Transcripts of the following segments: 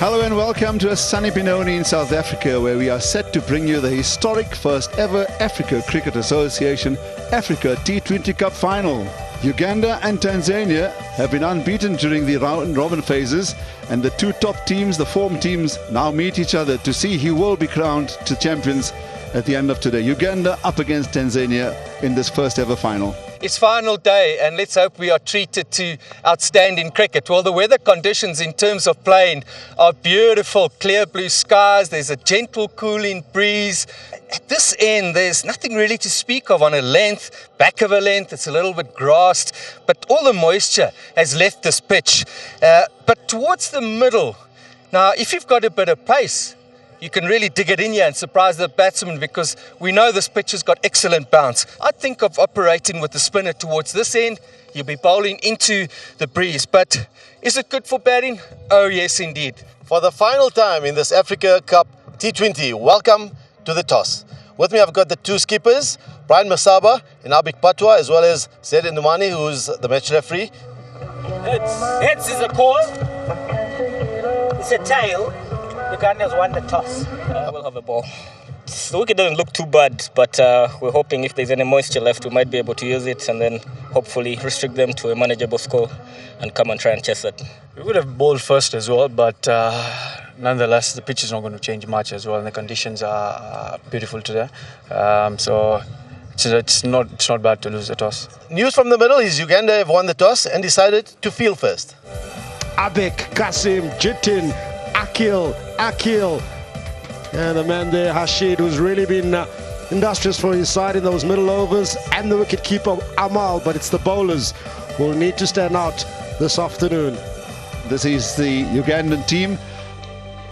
Hello and welcome to a sunny Benoni in South Africa, where we are set to bring you the historic first ever Africa Cricket Association Africa T20 Cup final. Uganda and Tanzania have been unbeaten during the round-robin phases, and the two top teams, the form teams, now meet each other to see who will be crowned to champions at the end of today. Uganda up against Tanzania in this first ever final. It's final day, and let's hope we are treated to outstanding cricket. Well, the weather conditions in terms of playing are beautiful, clear blue skies. There's a gentle cooling breeze. At this end, there's nothing really to speak of on a length, back of a length. It's a little bit grassed, but all the moisture has left this pitch. But towards the middle, now if you've got a bit of pace, you can really dig it in here and surprise the batsman, because we know this pitch has got excellent bounce. I'd think of operating with the spinner towards this end. You'll be bowling into the breeze. But is it good for batting? Oh, yes, indeed. For the final time in this Africa Cup T20, welcome to the toss. With me, I've got the two skippers, Brian Masaba and Abik Patwa, as well as Zaid Ndumani, who's the match referee. Heads is a call. It's a tail. Uganda's won the toss. We'll have a ball. The wicket doesn't look too bad, but we're hoping if there's any moisture left, we might be able to use it and then hopefully restrict them to a manageable score and come and try and chase it. We would have bowled first as well, but nonetheless, the pitch is not going to change much as well, and the conditions are beautiful today. So it's not bad to lose the toss. News from the middle is Uganda have won the toss and decided to field first. Abek, Kasim, Jitin, Akil, and the man there, Hashid, who's really been industrious for his side in those middle overs, and the wicketkeeper Amal, but it's the bowlers who will need to stand out this afternoon. This is the Ugandan team,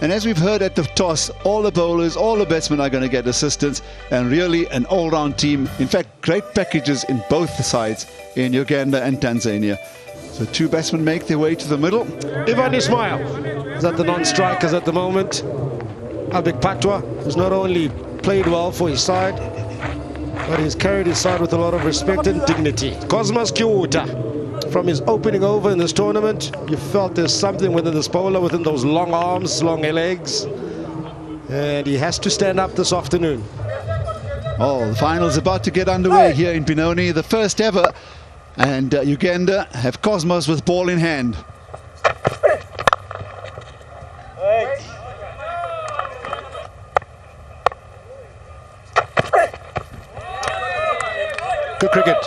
and as we've heard at the toss, all the bowlers, all the batsmen are going to get assistance, and really an all-round team. In fact, great packages in both the sides in Uganda and Tanzania. So two batsmen make their way to the middle. Ivan Ismail is at the non-strikers at the moment. Abik Patwa, who's not only played well for his side, but he's carried his side with a lot of respect and dignity. Cosmas Kiuta, from his opening over in this tournament, you felt there's something within this bowler, within those long arms, long legs, and he has to stand up this afternoon. Oh, the final's about to get underway here in Benoni, the first ever. And Uganda have Cosmos with ball in hand. Good cricket.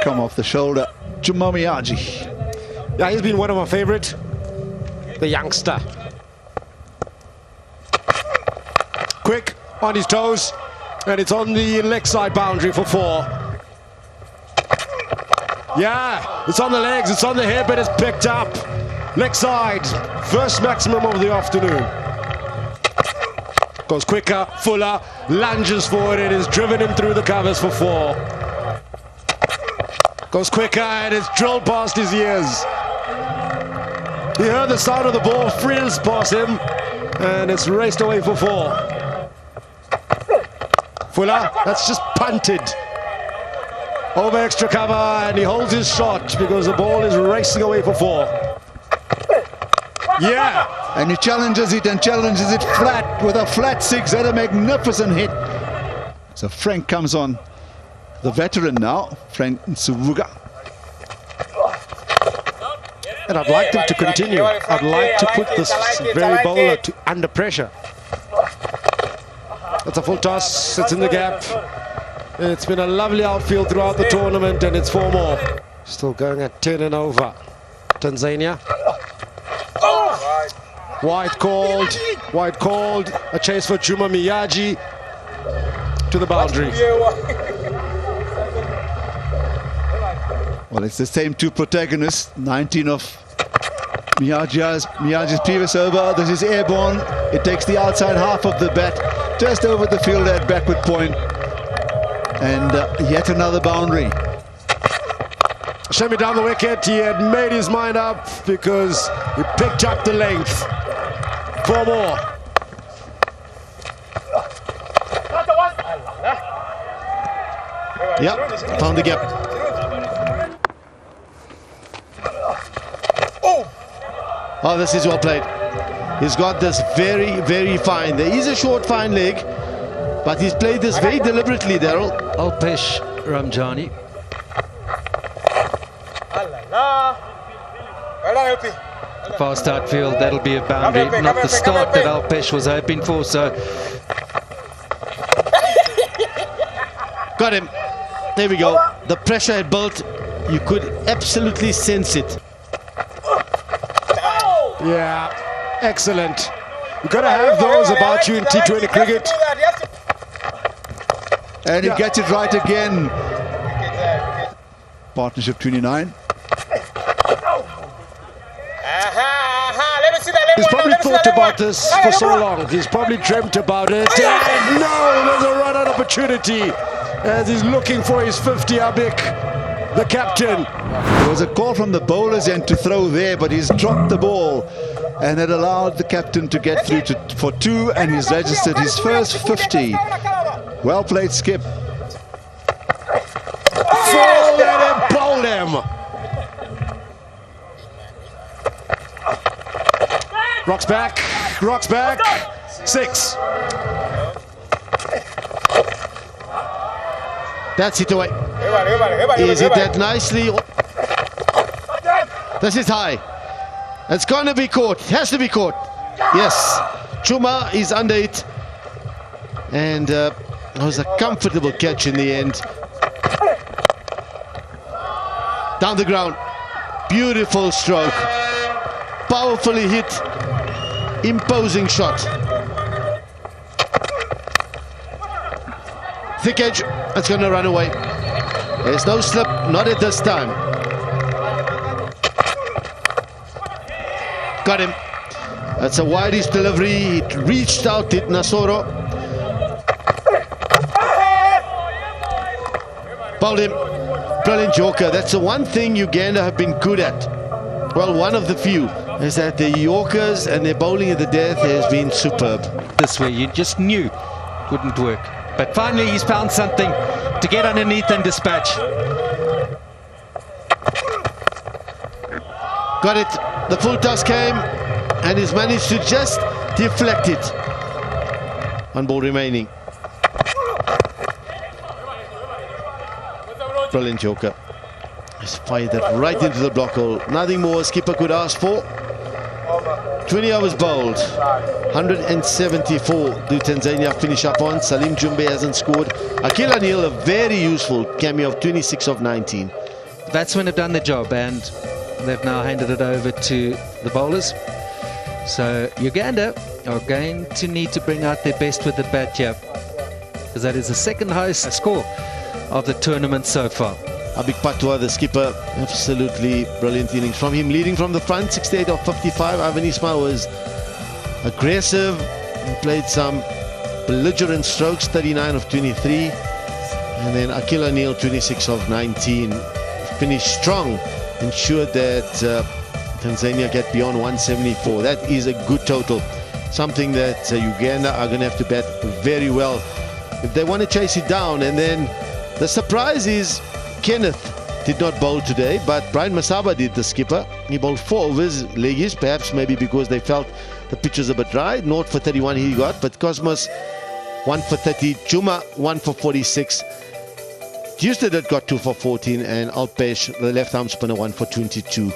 Come off the shoulder, Jumamiyaji. Yeah, he's been one of my favorite, the youngster. Quick, on his toes, and it's on the leg side boundary for 4. Yeah, it's on the legs, it's on the hip, and it's picked up. Leg side, first maximum of the afternoon. Goes quicker, Fuller, lunges forward, and is driven him through the covers for 4. Goes quicker, and it's drilled past his ears. He heard the sound of the ball, frills past him, and it's raced away for 4. Fuller, that's just punted over extra cover, and he holds his shot because the ball is racing away for 4. Yeah, and he challenges it flat with a flat 6 at a magnificent hit. So Frank comes on, the veteran now, Frank Nsubuga. And I'd like them to continue. I'd like to put this very bowler under pressure. That's a full toss, it's in the gap. It's been a lovely outfield throughout the tournament, and it's 4 more. Still going at 10 and over. Tanzania. Wide called, a chase for Juma Miyaji to the boundary. Well, it's the same two protagonists, 19 of Miyaji's previous over. This is airborne. It takes the outside half of the bat, just over the field at backward point. And yet another boundary. Shemi down the wicket. He had made his mind up because he picked up the length. 4 more. Yep, found the gap. Oh, this is well played. He's got this very, very fine. There is a short, fine leg, but he's played this very deliberately, Daryl. Alpesh Ramjani. Fast outfield, that'll be a boundary. Not the start that Alpesh was hoping for, so... Got him. There we go. The pressure had built. You could absolutely sense it. Yeah, excellent. You've got to have those about you in T20 cricket. And he gets it right again. Partnership 29. He's probably thought about this for so long. He's probably dreamt about it. And no, there's a run-out opportunity as he's looking for his 50, Abik, the captain. There was a call from the bowler's end to throw there, but he's dropped the ball. And it allowed the captain to get through for 2, and he's registered his first 50. Well played, Skip. Fold and bowl him. Rocks back, 6. That's it away. Is it that nicely? This is high. It's going to be caught. It has to be caught. Yes. Chuma is under it. And it was a comfortable catch in the end. Down the ground. Beautiful stroke. Powerfully hit. Imposing shot. Thick edge. It's going to run away. There's no slip. Not at this time. Got him. That's a widest delivery. It reached out, hit Nasoro. Bowled him. Brilliant Yorker. That's the one thing Uganda have been good at. Well, one of the few is that the Yorkers and their bowling at the death has been superb. This way, you just knew it wouldn't work. But finally, he's found something to get underneath and dispatch. Got it. The full toss came and he's managed to just deflect it. 1 ball remaining. Brilliant Joker. He's fired that right into the block hole. Nothing more skipper could ask for. 20 overs bowled. 174 do Tanzania finish up on. Salim Jumbe hasn't scored. Akil Anil, a very useful cameo of 26 of 19. Batsmen have done their job and they've now handed it over to the bowlers. So Uganda are going to need to bring out their best with the bat here, because that is the second highest score of the tournament so far. Abik Patwa, the skipper, absolutely brilliant innings from him, leading from the front. 68 of 55. Ivan Ismail was aggressive and played some belligerent strokes. 39 of 23. And then Akil Anil, 26 of 19. Finished strong, ensured that Tanzania get beyond 174. That is a good total. Something that Uganda are going to have to bat very well if they want to chase it down. And then the surprise is Kenneth did not bowl today, but Brian Masaba did, the skipper. He bowled 4 overs, leggies, perhaps maybe because they felt the pitch was a bit dry. 0 for 31 he got, but Cosmos 1 for 30, Chuma 1 for 46. Houston had got 2 for 14, and Alpesh, the left-arm spinner, 1 for 22.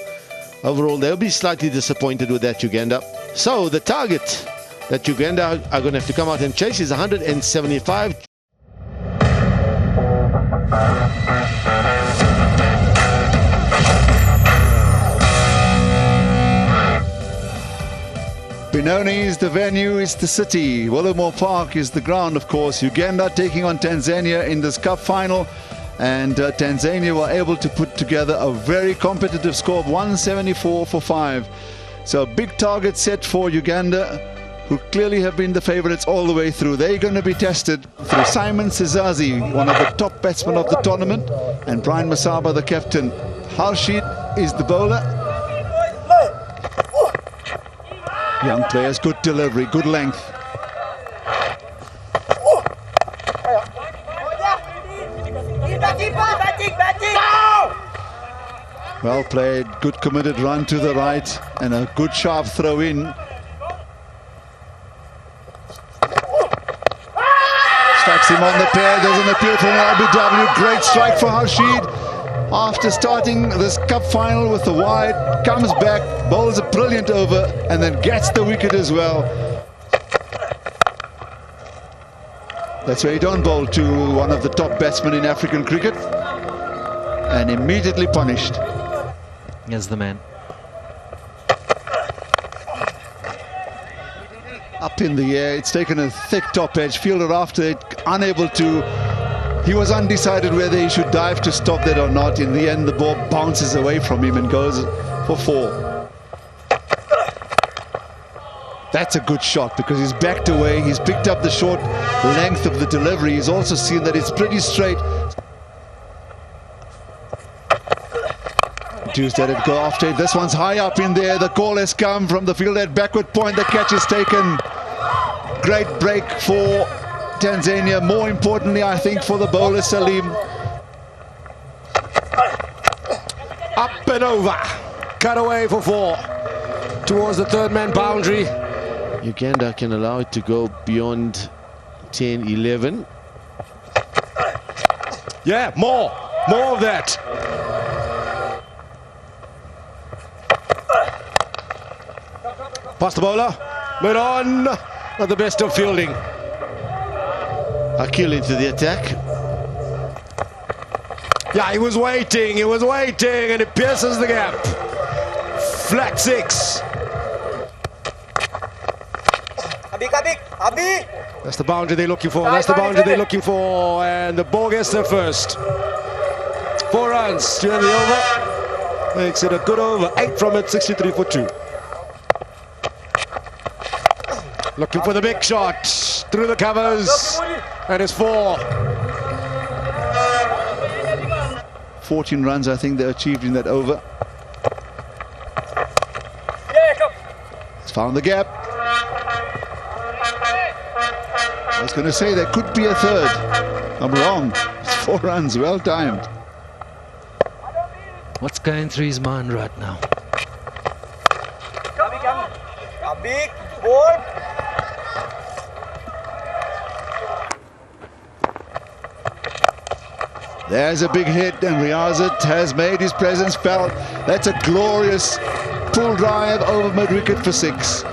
Overall, they'll be slightly disappointed with that, Uganda. So the target that Uganda are going to have to come out and chase is 175. Benoni is the venue, it's the city. Willowmoore Park is the ground, of course. Uganda taking on Tanzania in this cup final. And Tanzania were able to put together a very competitive score of 174 for 5. So a big target set for Uganda, who clearly have been the favourites all the way through. They're going to be tested through Simon Sizazi, one of the top batsmen of the tournament, and Brian Masaba, the captain. Harshid is the bowler. Young players, good delivery, good length. Well played, good committed run to the right and a good sharp throw in. Strikes him on the pair. There's an appeal from LBW. Great strike for Harshid. After starting this cup final with the wide, comes back, bowls a brilliant over and then gets the wicket as well. That's where he don't bowl to one of the top batsmen in African cricket and immediately punished. Here's the man. Up in the air, it's taken a thick top edge, fielder after it, unable to, he was undecided whether he should dive to stop that or not. In the end, the ball bounces away from him and goes for 4. That's a good shot because he's backed away, he's picked up the short length of the delivery, he's also seen that it's pretty straight. Let it go after it. This one's high up in there. The call has come from the field at backward point. The catch is taken. Great break for Tanzania. More importantly, I think, for the bowler Salim. Up and over. Cut away for 4. Towards the third man boundary. Uganda can allow it to go beyond 10, 11. Yeah, more of that. Past the bowler, but on, not the best of fielding. Akil into the attack. Yeah, he was waiting, and it pierces the gap. Flat 6. That's the boundary they're looking for, and the ball gets there first. 4 runs during the over. Makes it a good over, 8 from it, 63 for 2. Looking for the big shot, through the covers, and it's 4. 14 runs, I think, they achieved in that over. He's found the gap. I was going to say there could be a third. I'm wrong. It's 4 runs, well timed. What's going through his mind right now? A big ball. There's a big hit and Riazat has made his presence felt. That's a glorious pull drive over mid-wicket for 6.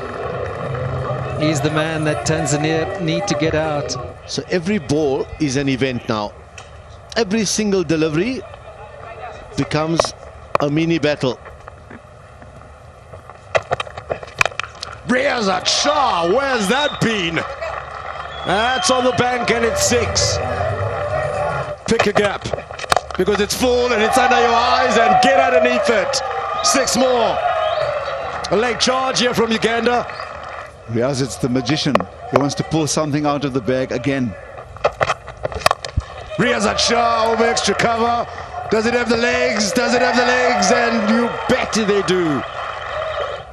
He's the man that Tanzania need to get out. So every ball is an event now. Every single delivery becomes a mini battle. Riazat, Shah, where's that been? That's on the bank and it's 6. Pick a gap, because it's full and it's under your eyes, and get underneath it. 6 more. A late charge here from Uganda. Riazat's the magician. He wants to pull something out of the bag again. Riazat Shah over extra cover. Does it have the legs? Does it have the legs? And you bet they do.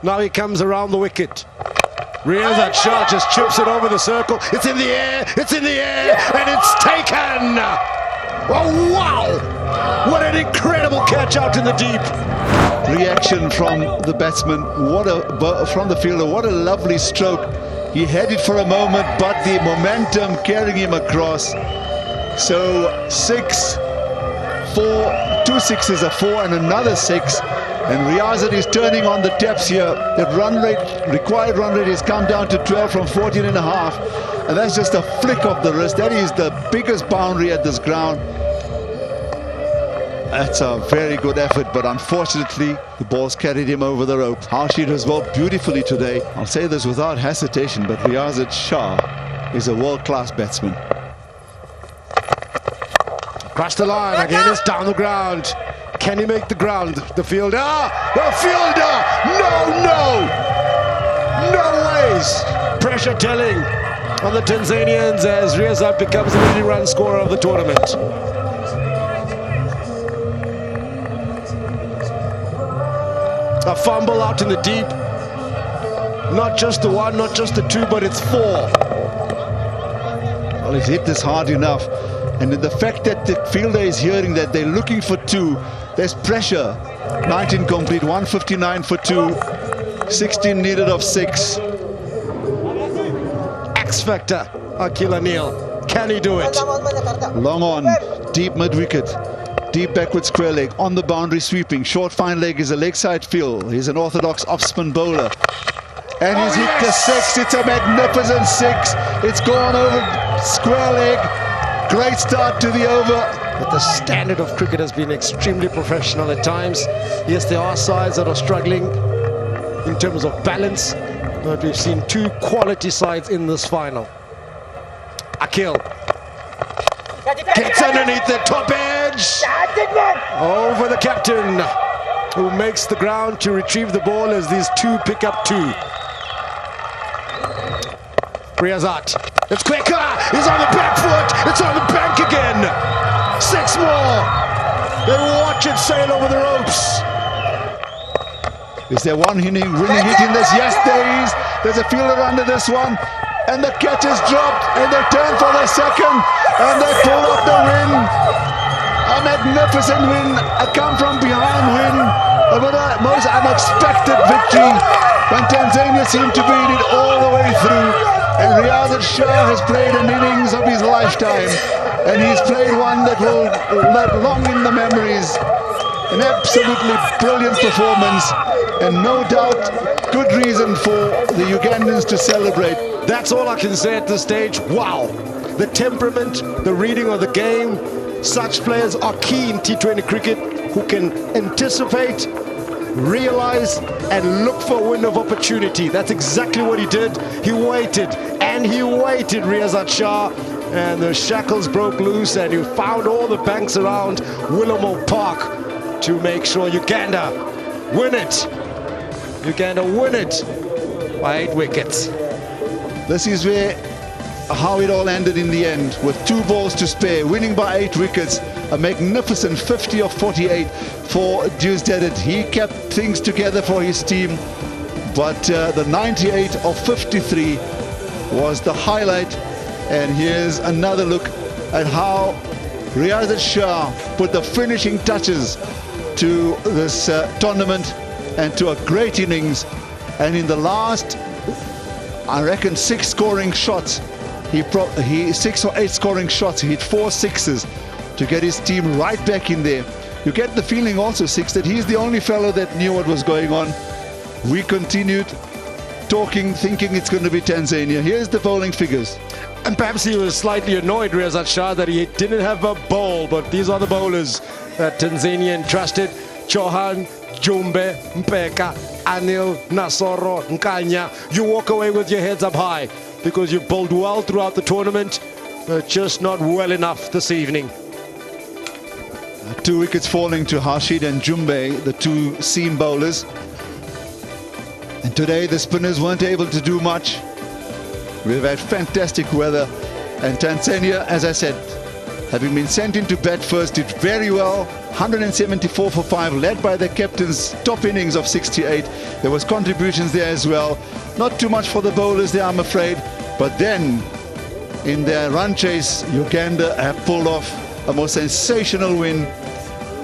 Now he comes around the wicket. Riazat Shah just chips it over the circle. It's in the air, and it's taken! Oh, wow! What an incredible catch out in the deep. Reaction from the batsman, from the fielder, what a lovely stroke. He had it for a moment, but the momentum carrying him across. So 6, 4, 2 6s, a 4 and another 6. And Riazat is turning on the taps here. The required run rate has come down to 12 from 14.5. And that's just a flick of the wrist. That is the biggest boundary at this ground. That's a very good effort, but unfortunately, the ball's carried him over the rope. Harshid has bowled beautifully today. I'll say this without hesitation, but Riazat Shah is a world-class batsman. Across the line, again it's down the ground. Can he make the ground? The fielder, no ways. Pressure telling on the Tanzanians as Riazat becomes the leading run scorer of the tournament. A fumble out in the deep. Not just the 1, not just the 2, but it's 4. Well, he's hit this hard enough. And the fact that the fielder is hearing that they're looking for 2, there's pressure 19 complete, 159 for 2, 16 needed of 6. X factor, Akil Anil. Can he do it? Long on, deep mid-wicket, deep backward square leg, on the boundary sweeping. Short fine leg is a leg side fill. He's an orthodox off-spin bowler. And he's hit the 6. It's a magnificent 6. It's gone over square leg. Great start to the over. But the standard of cricket has been extremely professional at times. Yes, there are sides that are struggling in terms of balance, but we've seen 2 quality sides in this final. Akil gets underneath the top edge. Over the captain, who makes the ground to retrieve the ball as these 2 pick up 2. Riazat, it's quicker, he's on the back foot, it's on the bank again. 6 more. They watch it sail over the ropes. Is there one winning hit in this? Yes, there is. There's a fielder under this one. And the catch is dropped. And they turn for the second. And they pull off the win. A magnificent win. A come from behind win. A most unexpected victory. When Tanzania seemed to beat it all the way through. And Riazat Shah has played an innings of his lifetime. And he's played one that will live long in the memories. An absolutely brilliant performance, and no doubt good reason for the Ugandans to celebrate. That's all I can say at this stage. Wow, the temperament, the reading of the game. Such players are key in T20 cricket, who can anticipate, realize and look for a window of opportunity. That's exactly what he did. He waited and he waited, Riazat Shah. And the shackles broke loose, and you found all the banks around Willowmoore Park to make sure Uganda win it. Uganda win it by 8 wickets. This is how it all ended in the end, with 2 balls to spare, winning by 8 wickets. A magnificent 50 of 48 for Riazat. He kept things together for his team, but the 98 of 53 was the highlight. And here's another look at how Riazat Shah put the finishing touches to this tournament and to a great innings. And in the last, I reckon, 6 scoring shots, he 6 or 8 scoring shots, he hit 4 sixes to get his team right back in there. You get the feeling also, Six, that he's the only fellow that knew what was going on. We continued talking, thinking it's going to be Tanzania. Here's the bowling figures. And perhaps he was slightly annoyed, Riazat Shah, that he didn't have a bowl, but these are the bowlers that Tanzania entrusted. Chauhan, Jumbe, Mpeka, Anil, Nasoro, Nkanya. You walk away with your heads up high because you've bowled well throughout the tournament, but just not well enough this evening. 2 wickets falling to Harshid and Jumbe, the 2 seam bowlers. And today the spinners weren't able to do much. We've had fantastic weather, and Tanzania, as I said, having been sent into bat first, did very well. 174 for 5, led by the captain's top innings of 68. There was contributions there as well. Not too much for the bowlers there, I'm afraid. But then, in their run chase, Uganda have pulled off a most sensational win.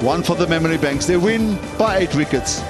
One for the memory banks. They win by 8 wickets.